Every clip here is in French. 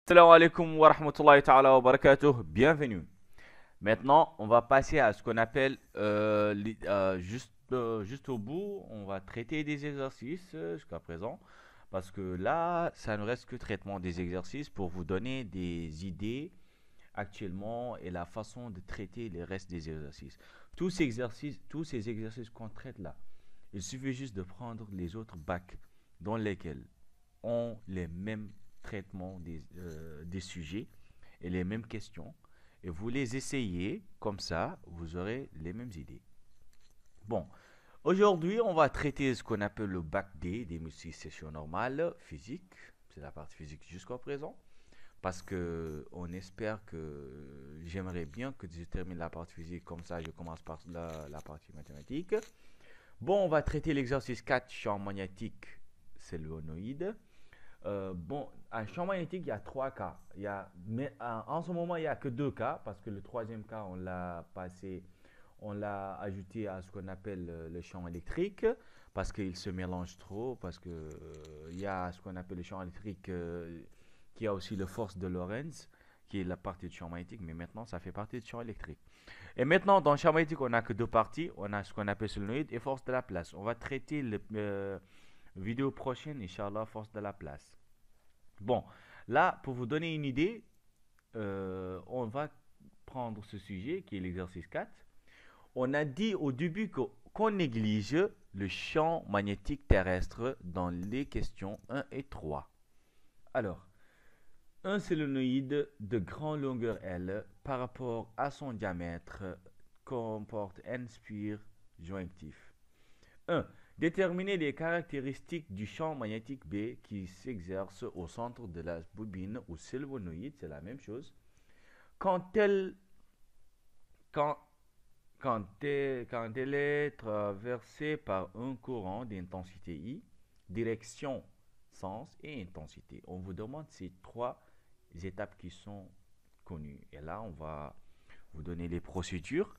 Salam alaikum wa rahmatullahi ta'ala wa barakatuh. Bienvenue. Maintenant, on va passer à ce qu'on appelle juste au bout. On va traiter des exercices jusqu'à présent. Parce que là, ça ne reste que traitement des exercices pour vous donner des idées actuellement et la façon de traiter les restes des exercices. Tous ces exercices qu'on traite là, il suffit juste de prendre les autres bacs dans lesquels ont les mêmes traitements des sujets et les mêmes questions. Et vous les essayez, comme ça, vous aurez les mêmes idées. Bon, aujourd'hui, on va traiter ce qu'on appelle le bac D, des multisessions normales, physique. C'est la partie physique jusqu'à présent. Parce que on espère que j'aimerais bien que je termine la partie physique, comme ça je commence par la partie mathématique. Bon, on va traiter l'exercice 4, champ magnétique solénoïde. Bon, un champ magnétique, il y a trois cas. Mais en ce moment, il n'y a que deux cas, parce que le troisième cas, on l'a ajouté à ce qu'on appelle le champ électrique, parce qu'il se mélange trop, parce que il y a ce qu'on appelle le champ électrique, qui a aussi la force de Lorentz, qui est la partie du champ magnétique, mais maintenant, ça fait partie du champ électrique. Et maintenant, dans le champ magnétique, on n'a que deux parties. On a ce qu'on appelle solénoïde et force de la place. On va traiter le vidéo prochaine, Inch'Allah, force de la place. Bon, là, pour vous donner une idée, on va prendre ce sujet qui est l'exercice 4. On a dit au début qu'on néglige le champ magnétique terrestre dans les questions 1 et 3. Alors, un solénoïde de grande longueur L par rapport à son diamètre comporte n spires jonctifs. 1. Déterminer les caractéristiques du champ magnétique B qui s'exerce au centre de la bobine ou solénoïde, c'est la même chose. Quand elle est traversée par un courant d'intensité I, direction, sens et intensité. On vous demande ces trois étapes qui sont connues. Et là, on va vous donner les procédures.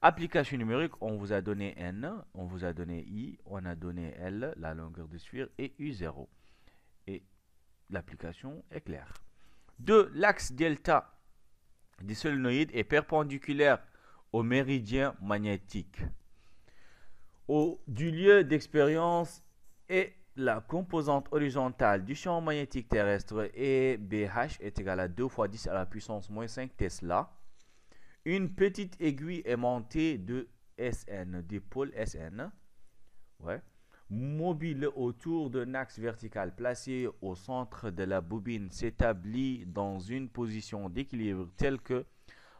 Application numérique, on vous a donné N, on vous a donné I, on a donné L, la longueur de sphère, et U0. Et l'application est claire. 2. L'axe delta des solénoïdes est perpendiculaire au méridien magnétique du lieu d'expérience et la composante horizontale du champ magnétique terrestre et BH est égale à 2 fois 10 à la puissance moins 5 Tesla. Une petite aiguille aimantée de SN, des pôles SN, ouais, mobile autour d'un axe vertical placé au centre de la bobine s'établit dans une position d'équilibre telle que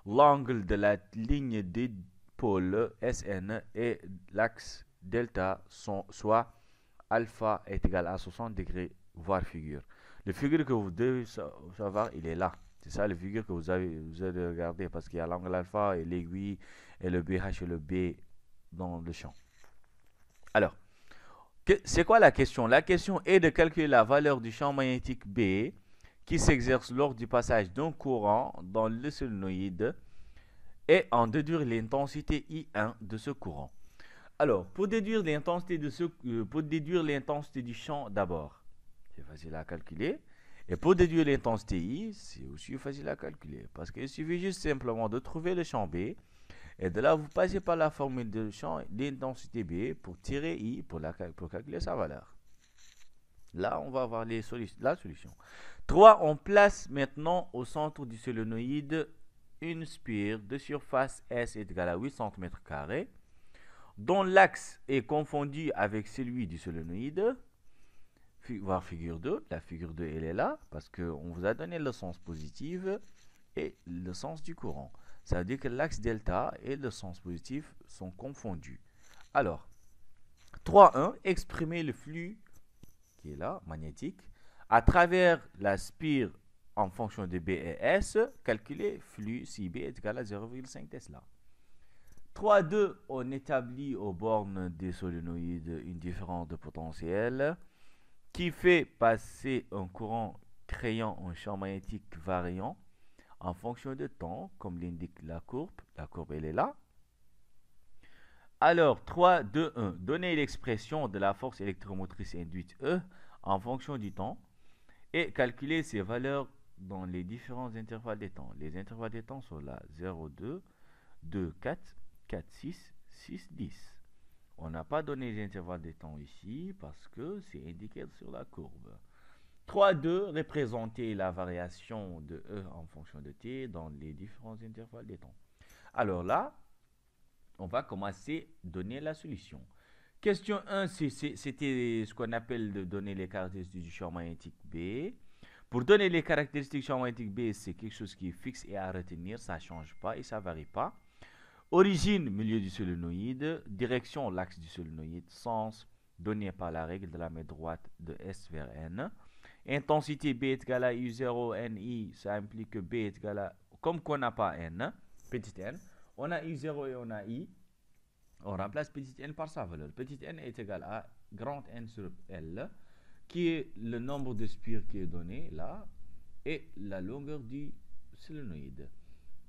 l'angle de la ligne des pôles SN et l'axe delta soit alpha est égal à 60 degrés, voire figure. Le figure que vous devez savoir, il est là. C'est ça le figure que vous allez regarder parce qu'il y a l'angle alpha et l'aiguille et le BH et le B dans le champ. Alors, c'est quoi la question? La question est de calculer la valeur du champ magnétique B qui s'exerce lors du passage d'un courant dans le solénoïde et en déduire l'intensité I1 de ce courant. Alors, pour déduire l'intensité du champ d'abord, c'est facile à calculer. Et pour déduire l'intensité I, c'est aussi facile à calculer. Parce qu'il suffit juste simplement de trouver le champ B. Et de là, vous passez par la formule de champ d'intensité B pour tirer I pour calculer sa valeur. Là, on va avoir la solution. 3. On place maintenant au centre du solénoïde une spire de surface S est égale à 8 cm², dont l'axe est confondu avec celui du solénoïde. Voir figure 2. La figure 2, elle est là parce qu'on vous a donné le sens positif et le sens du courant. Ça veut dire que l'axe delta et le sens positif sont confondus. Alors, 3.1, exprimer le flux qui est là, magnétique, à travers la spire en fonction de B et S, calculer flux si B est égal à 0,5 Tesla. 3.2, on établit aux bornes des solénoïdes une différence de potentiel qui fait passer un courant créant un champ magnétique variant en fonction de temps, comme l'indique la courbe. La courbe, elle est là. Alors, 3, 2, 1. Donner l'expression de la force électromotrice induite E en fonction du temps et calculer ses valeurs dans les différents intervalles des temps. Les intervalles des temps sont là 0, 2, 2, 4, 4, 6, 6, 10. On n'a pas donné les intervalles des temps ici parce que c'est indiqué sur la courbe. 3, 2 représenter la variation de E en fonction de t dans les différents intervalles des temps. Alors là, on va commencer à donner la solution. Question 1, c'était ce qu'on appelle de donner les caractéristiques du champ magnétique B. Pour donner les caractéristiques du champ magnétique B, c'est quelque chose qui est fixe et à retenir, ça ne change pas et ça ne varie pas. Origine, milieu du solénoïde. Direction, l'axe du solénoïde. Sens, donné par la règle de la main droite de S vers N. Intensité B est égale à U0, NI, ça implique que B est égal à, comme qu'on n'a pas N, petit n, on a U0 et on a I, on remplace petit n par sa valeur. Petit n est égal à grand N sur L, qui est le nombre de spires qui est donné là, et la longueur du solénoïde.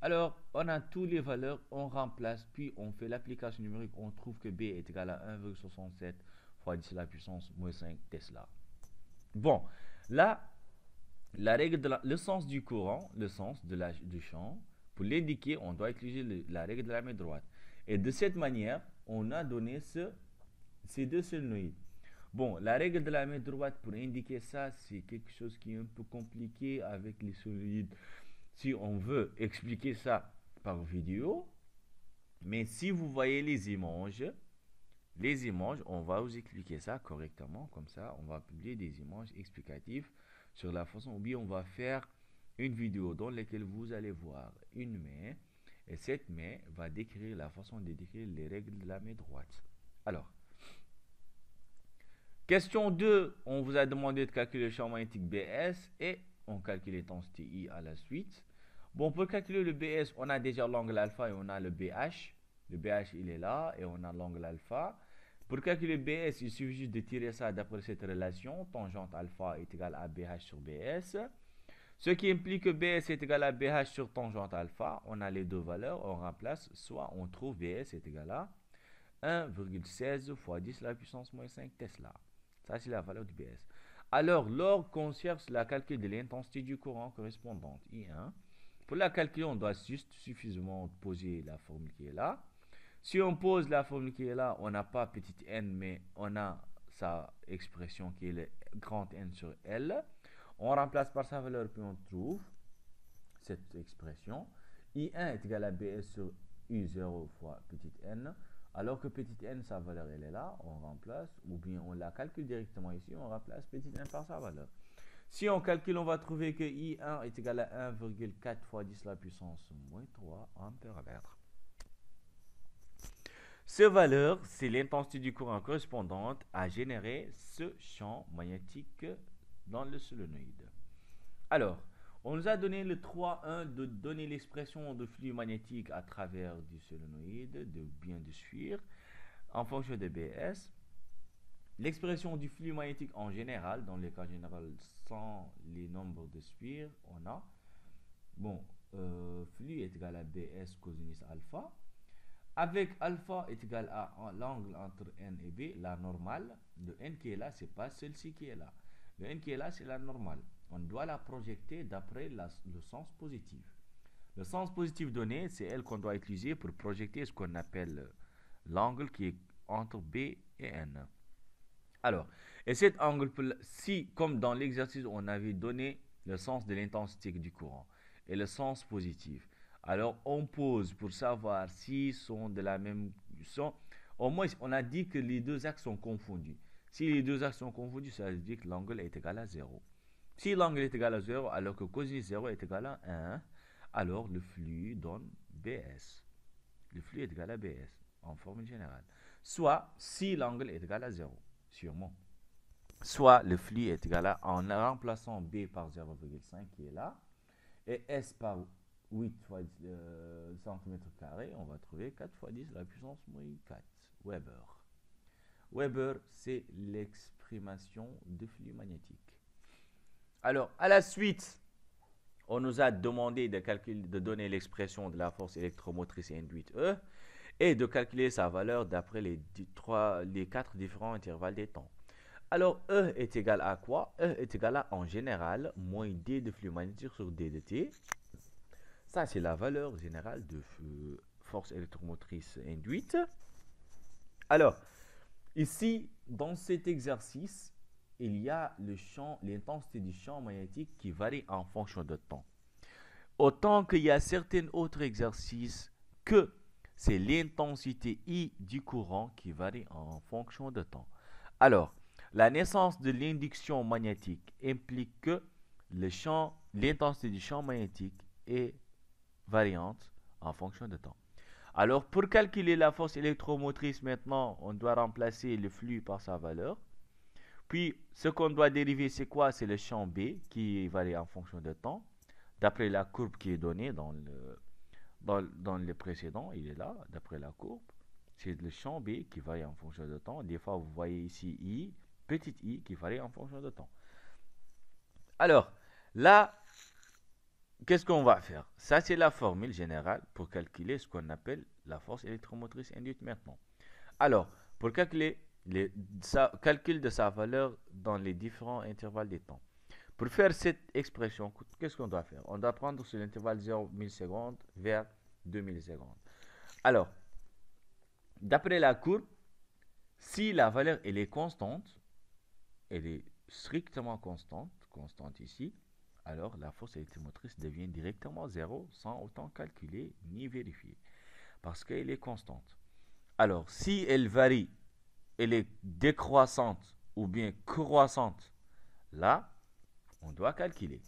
Alors, on a toutes les valeurs, on remplace, puis on fait l'application numérique, on trouve que B est égal à 1,67 fois 10 à la puissance moins 5 Tesla. Bon, là, le sens du courant, le sens du champ, pour l'indiquer, on doit utiliser la règle de la main droite. Et de cette manière, on a donné ces deux solénoïdes. Bon, la règle de la main droite, pour indiquer ça, c'est quelque chose qui est un peu compliqué avec les solénoïdes. Si on veut expliquer ça par vidéo, mais si vous voyez les images, on va vous expliquer ça correctement. Comme ça, on va publier des images explicatives sur la façon, ou bien on va faire une vidéo dans laquelle vous allez voir une main, et cette main va décrire la façon de décrire les règles de la main droite. Alors, question 2, on vous a demandé de calculer le champ magnétique BS et on calcule l'intensité I à la suite. Bon, pour calculer le BS, on a déjà l'angle alpha et on a le BH. Le BH, il est là et on a l'angle alpha. Pour calculer BS, il suffit juste de tirer ça d'après cette relation. Tangente alpha est égal à BH sur BS. Ce qui implique que BS est égal à BH sur tangente alpha. On a les deux valeurs, on remplace. Soit on trouve BS est égal à 1,16 fois 10 à la puissance moins 5 Tesla. Ça, c'est la valeur du BS. Alors, lors qu'on cherche la calcul de l'intensité du courant correspondante, I1, pour la calculer, on doit juste suffisamment poser la formule qui est là. Si on pose la formule qui est là, on n'a pas petit n, mais on a sa expression qui est le grand N sur L. On remplace par sa valeur, puis on trouve cette expression. I1 est égal à BS sur U0 fois petit n. Alors que petit n, sa valeur, elle est là, on remplace, ou bien on la calcule directement ici, on remplace petit n par sa valeur. Si on calcule, on va trouver que I1 est égal à 1,4 fois 10 à la puissance moins 3 ampères-mètre. Cette valeur, c'est l'intensité du courant correspondante à générer ce champ magnétique dans le solénoïde. Alors, on nous a donné le 3.1 de donner l'expression de flux magnétique à travers du solénoïde, de bien de suivre, en fonction de BS. L'expression du flux magnétique en général, dans les cas général sans les nombres de spires, on a, bon, flux est égal à BS cosinus alpha, avec alpha est égal à l'angle entre N et B, la normale. Le N qui est là, c'est pas celle-ci qui est là. Le N qui est là, c'est la normale. On doit la projeter d'après le sens positif. Le sens positif donné, c'est elle qu'on doit utiliser pour projeter ce qu'on appelle l'angle qui est entre B et N. Alors, et cet angle, si comme dans l'exercice, on avait donné le sens de l'intensité du courant et le sens positif, alors on pose pour savoir s'ils sont de la même... au moins, on a dit que les deux axes sont confondus. Si les deux axes sont confondus, ça veut dire que l'angle est égal à 0. Si l'angle est égal à 0, alors que cosinus 0 est égal à 1, alors le flux donne BS. Le flux est égal à BS, en formule générale. Soit, si l'angle est égal à 0, sûrement. Soit le flux est égal à, en remplaçant B par 0,5 qui est là, et S par 8 fois cm², on va trouver 4 fois 10 à la puissance moins 4 Weber. Weber, c'est l'exprimation de flux magnétique. Alors, à la suite, on nous a demandé de donner l'expression de la force électromotrice induite E et de calculer sa valeur d'après les 4 différents intervalles des temps. Alors, E est égal à quoi? E est égal à, en général, moins D de flux magnétique sur D de T. Ça, c'est la valeur générale de force électromotrice induite. Alors, ici, dans cet exercice, il y a l'intensité du champ magnétique qui varie en fonction de temps. Autant qu'il y a certains autres exercices que c'est l'intensité I du courant qui varie en fonction de temps. Alors, la naissance de l'induction magnétique implique que l'intensité du champ magnétique est variante en fonction de temps. Alors, pour calculer la force électromotrice maintenant, on doit remplacer le flux par sa valeur. Puis, ce qu'on doit dériver, c'est quoi? C'est le champ B qui varie en fonction de temps, d'après la courbe qui est donnée dans le précédent. Il est là, d'après la courbe. C'est le champ B qui varie en fonction de temps. Des fois, vous voyez ici I, petit I, qui varie en fonction de temps. Alors, là, qu'est-ce qu'on va faire? Ça, c'est la formule générale pour calculer ce qu'on appelle la force électromotrice induite maintenant. Alors, pour calculer calcul de sa valeur dans les différents intervalles des temps. Pour faire cette expression, qu'est-ce qu'on doit faire? On doit prendre sur l'intervalle 0 millisecondes vers 2 millisecondes. Alors, d'après la courbe, si la valeur elle est constante, elle est strictement constante ici, alors la force électromotrice devient directement 0 sans autant calculer ni vérifier, parce qu'elle est constante. Alors, si elle varie, elle est décroissante ou bien croissante, là, on doit calculer.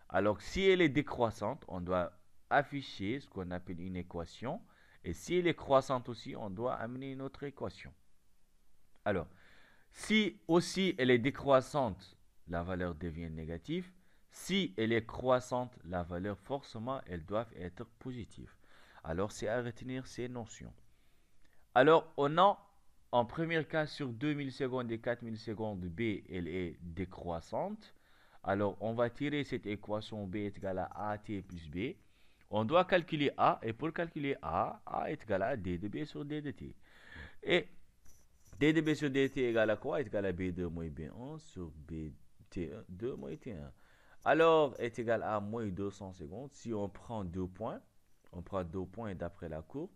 Alors, si elle est décroissante, on doit afficher ce qu'on appelle une équation. Et si elle est croissante aussi, on doit amener une autre équation. Alors, si aussi elle est décroissante, la valeur devient négative. Si elle est croissante, la valeur forcément, elles doivent être positives. Alors, c'est à retenir ces notions. Alors, on a en premier cas sur 2 millisecondes et 4 millisecondes, B, elle est décroissante. Alors, on va tirer cette équation B est égal à AT plus B. On doit calculer A, et pour calculer A est égal à D de B sur D de T. Et D de B sur D de T est égal à quoi? Est égal à B2 moins B1 sur BT2 moins T1. Alors, est égal à moins 200 secondes. Si on prend 2 points, on prend 2 points d'après la courbe.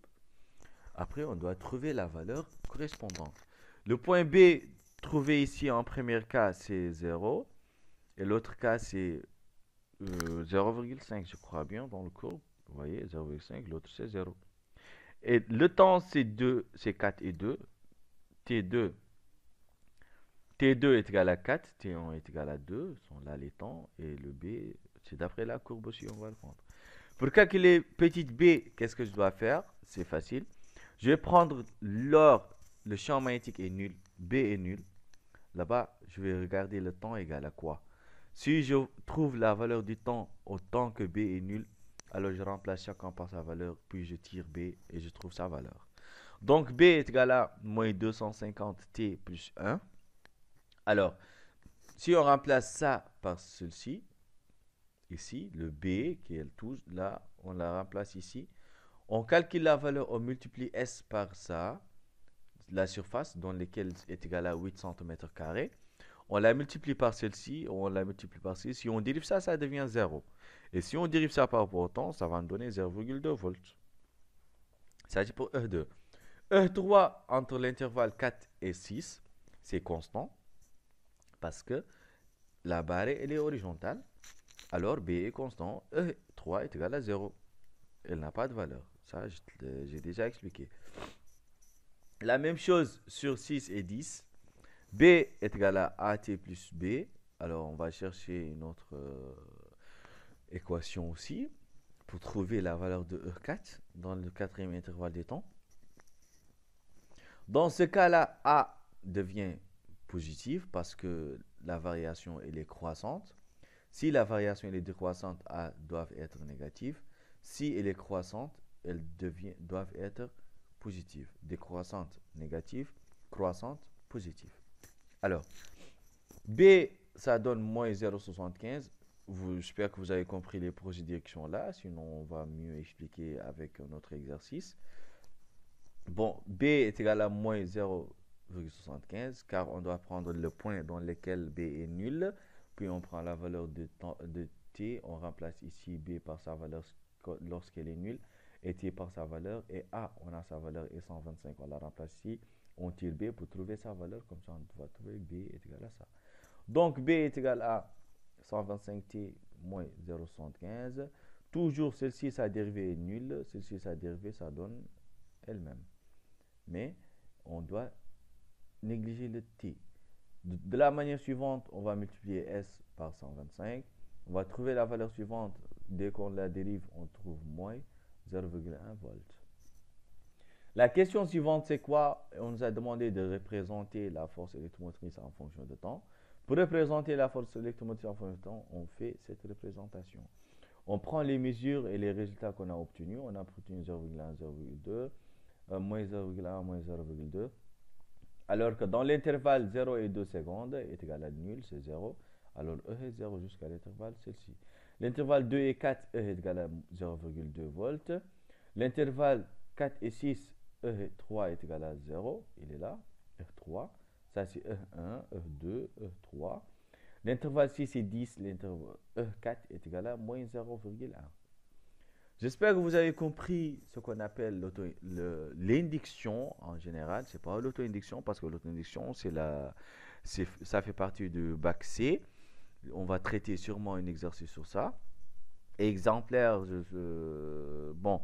Après, on doit trouver la valeur correspondante. Le point B trouvé ici en premier cas, c'est 0. Et l'autre cas, c'est 0,5, je crois bien, dans le courbe. Vous voyez, 0,5, l'autre c'est 0. Et le temps, c'est 4 et 2. T2 est égal à 4, T1 est égal à 2, sont là les temps. Et le B, c'est d'après la courbe aussi, on va le prendre. Pour calculer petite b, qu'est-ce que je dois faire? C'est facile. Je vais prendre le champ magnétique est nul, B est nul. Là-bas, je vais regarder le temps égal à quoi. Si je trouve la valeur du temps autant que B est nul, alors je remplace chacun par sa valeur, puis je tire B et je trouve sa valeur. Donc B est égal à moins 250 T plus 1. Alors, si on remplace ça par ceci, ici, le B qui est le tout, là, on la remplace ici. On calcule la valeur, on multiplie S par ça, la surface dans laquelle est égale à 8 cm². On la multiplie par celle-ci, on la multiplie par celle-ci. Si on dérive ça, ça devient 0. Et si on dérive ça par rapport au temps, ça va nous donner 0,2 volts. Ça c'est pour E2. E3 entre l'intervalle 4 et 6, c'est constant parce que la barre elle est horizontale. Alors B est constant, E3 est égal à 0. Elle n'a pas de valeur. Ça, j'ai déjà expliqué. La même chose sur 6 et 10. B est égal à AT plus B. Alors, on va chercher une autre équation aussi pour trouver la valeur de E4 dans le quatrième intervalle des temps. Dans ce cas-là, A devient positive parce que la variation elle est croissante. Si la variation elle est décroissante, A doit être négative. Si elle est croissante, elles doivent être positives. Décroissante, négative. Croissante, positive. Alors, B, ça donne moins 0,75. J'espère que vous avez compris les procédures qui sont là. Sinon, on va mieux expliquer avec un autre exercice. Bon, B est égal à moins 0, 0,75 car on doit prendre le point dans lequel B est nul. Puis on prend la valeur de t, on remplace ici B par sa valeur lorsqu'elle est nulle et t par sa valeur. Et A, on a sa valeur et 125, on la remplace ici. On tire B pour trouver sa valeur, comme ça on va trouver B est égal à ça. Donc B est égal à 125t moins 0,75. Toujours celle-ci, sa dérivée est nulle. Celle-ci, sa dérivée, ça donne elle-même. Mais on doit négliger le t. De la manière suivante, on va multiplier S par 125. On va trouver la valeur suivante. Dès qu'on la dérive, on trouve moins 0,1 volts. La question suivante, c'est quoi? On nous a demandé de représenter la force électromotrice en fonction de temps. Pour représenter la force électromotrice en fonction de temps, on fait cette représentation. On prend les mesures et les résultats qu'on a obtenus. On a obtenu 0,1, 0,2, moins 0,1, moins 0,2. Alors que dans l'intervalle 0 et 2 secondes est égal à nul, c'est 0. Alors E est 0 jusqu'à l'intervalle celle-ci. L'intervalle 2 et 4, E est égal à 0,2 volts. L'intervalle 4 et 6, E3 est égal à 0. Il est là, E3. Ça c'est E1, E2, E3. L'intervalle 6 et 10, l'intervalle E4 est égal à moins 0,1. J'espère que vous avez compris ce qu'on appelle l'induction en général. C'est pas l'auto-induction parce que l'auto-induction, ça fait partie du bac C. On va traiter sûrement un exercice sur ça. Exemplaire, bon,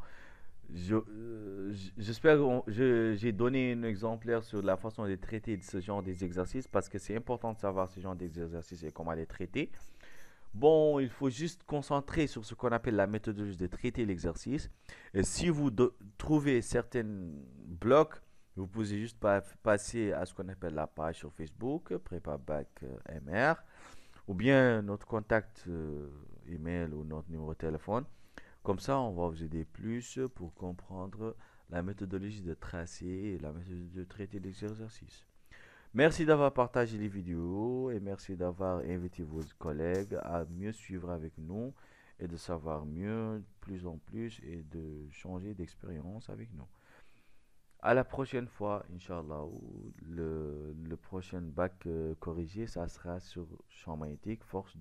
j'espère que j'ai donné un exemplaire sur la façon de traiter ce genre d'exercices parce que c'est important de savoir ce genre d'exercices et comment les traiter. Bon, il faut juste concentrer sur ce qu'on appelle la méthodologie de traiter l'exercice. Et si vous trouvez certains blocs, vous pouvez juste passer à ce qu'on appelle la page sur Facebook, PrépaBac MR, ou bien notre contact email ou notre numéro de téléphone. Comme ça, on va vous aider plus pour comprendre la méthodologie de tracer et la méthodologie de traiter l'exercice. Merci d'avoir partagé les vidéos et merci d'avoir invité vos collègues à mieux suivre avec nous et de savoir mieux, plus en plus et de changer d'expérience avec nous. À la prochaine fois, Inch'Allah, le prochain bac corrigé, ça sera sur champ magnétique, force